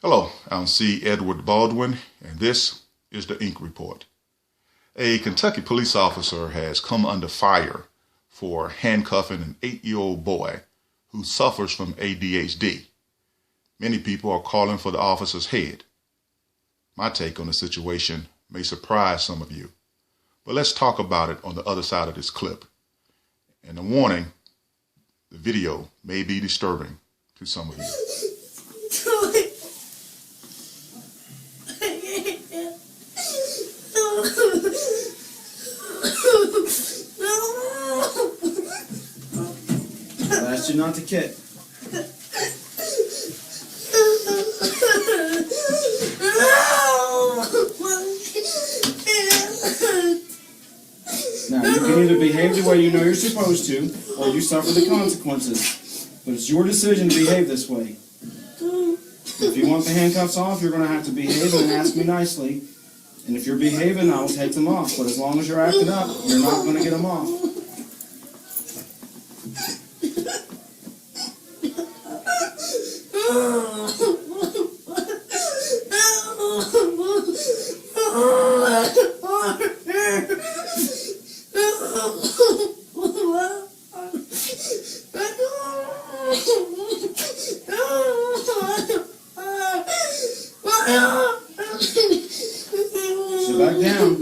Hello, I'm C. Edward Baldwin, and this is the Ink Report. A Kentucky police officer has come under fire for handcuffing an 8-year-old boy who suffers from ADHD. Many people are calling for the officer's head. My take on the situation may surprise some of you, but let's talk about it on the other side of this clip. And a warning, the video may be disturbing to some of you. I asked you not to kick. Now, you can either behave the way you know you're supposed to, or you suffer the consequences. But it's your decision to behave this way. If you want the handcuffs off, you're going to have to behave and ask me nicely. And if you're behaving, I will take them off. But as long as you're acting up, you're not going to get them off. Sit back down.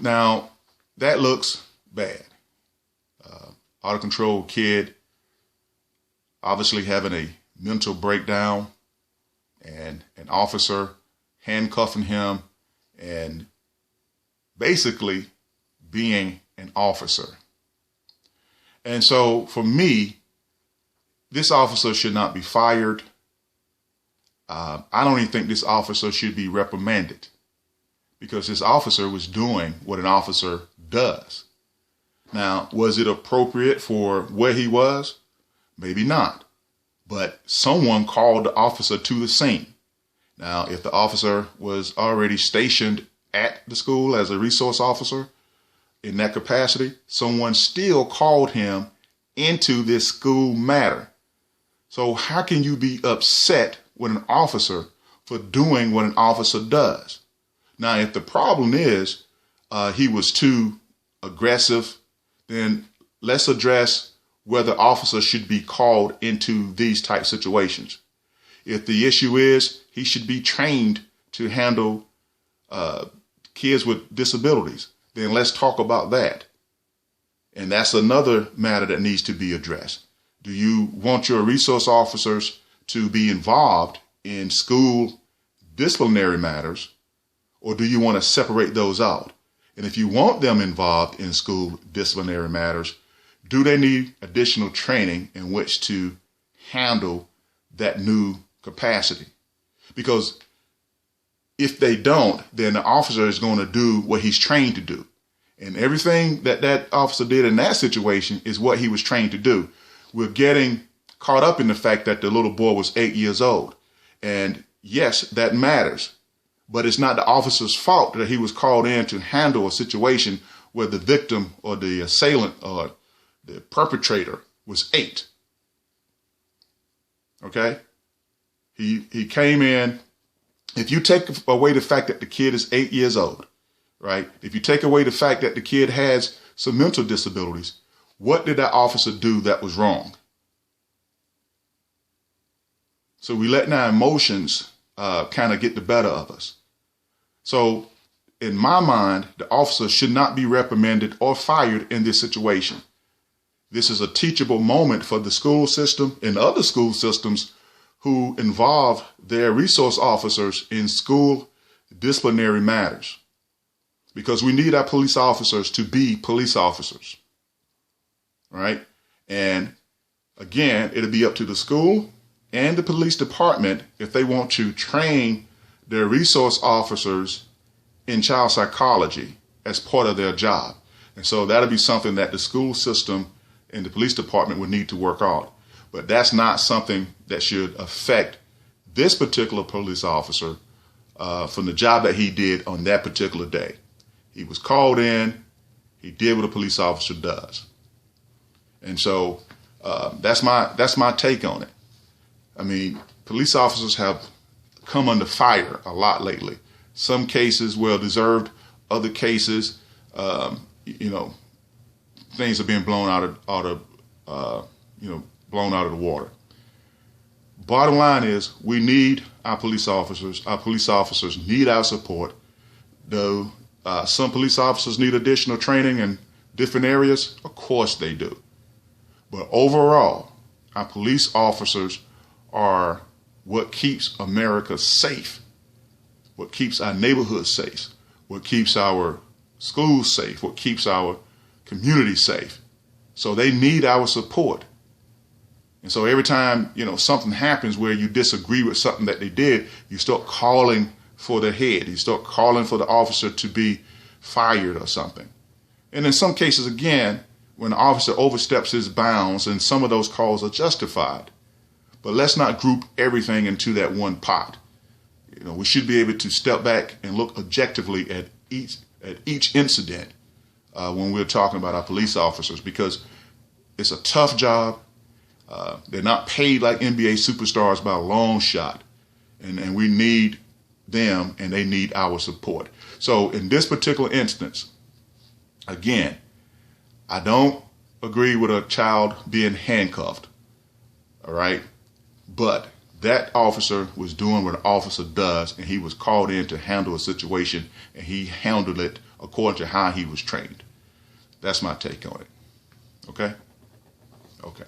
Now, that looks bad. Out of control kid, obviously having a mental breakdown, and an officer handcuffing him and basically being an officer. And so for me, this officer should not be fired. I don't even think this officer should be reprimanded, because this officer was doing what an officer does. Now, was it appropriate for where he was? Maybe not. But someone called the officer to the scene. Now, if the officer was already stationed at the school as a resource officer in that capacity, someone still called him into this school matter. So how can you be upset with an officer for doing what an officer does? Now, if the problem is he was too aggressive, then let's address whether officers should be called into these type situations. If the issue is he should be trained to handle kids with disabilities, then let's talk about that. And that's another matter that needs to be addressed. Do you want your resource officers to be involved in school disciplinary matters, or do you want to separate those out? And if you want them involved in school disciplinary matters, do they need additional training in which to handle that new capacity? Because if they don't, then the officer is going to do what he's trained to do. And everything that that officer did in that situation is what he was trained to do. We're getting caught up in the fact that the little boy was 8 years old. And yes, that matters. But it's not the officer's fault that he was called in to handle a situation where the victim or the assailant or the perpetrator was 8. Okay? He came in. If you take away the fact that the kid is 8 years old, right? If you take away the fact that the kid has some mental disabilities, what did that officer do that was wrong? So we let our emotions kind of get the better of us. So in my mind, the officer should not be reprimanded or fired in this situation. This is a teachable moment for the school system and other school systems who involve their resource officers in school disciplinary matters, because we need our police officers to be police officers, right? And again, it'll be up to the school and the police department if they want to train their resource officers in child psychology as part of their job. And so that'll be something that the school system and the police department would need to work out. But that's not something that should affect this particular police officer from the job that he did on that particular day. He was called in. He did what a police officer does. And so that's my take on it. I mean, police officers have come under fire a lot lately. Some cases well-deserved. Other cases, things are being blown out of the water. Bottom line is, we need our police officers. Our police officers need our support. Though some police officers need additional training in different areas, of course they do. But overall, our police officers are what keeps America safe, what keeps our neighborhoods safe, what keeps our schools safe, what keeps our community safe. So they need our support. And so every time, something happens where you disagree with something that they did, you start calling for the head. You start calling for the officer to be fired or something. And in some cases, again, when the officer oversteps his bounds, and some of those calls are justified. But let's not group everything into that one pot. We should be able to step back and look objectively at each incident when we're talking about our police officers, because it's a tough job. They're not paid like NBA superstars by a long shot. And we need them, and they need our support. So in this particular instance, again, I don't agree with a child being handcuffed. All right. But that officer was doing what an officer does, and he was called in to handle a situation, and he handled it according to how he was trained. That's my take on it. Okay? Okay.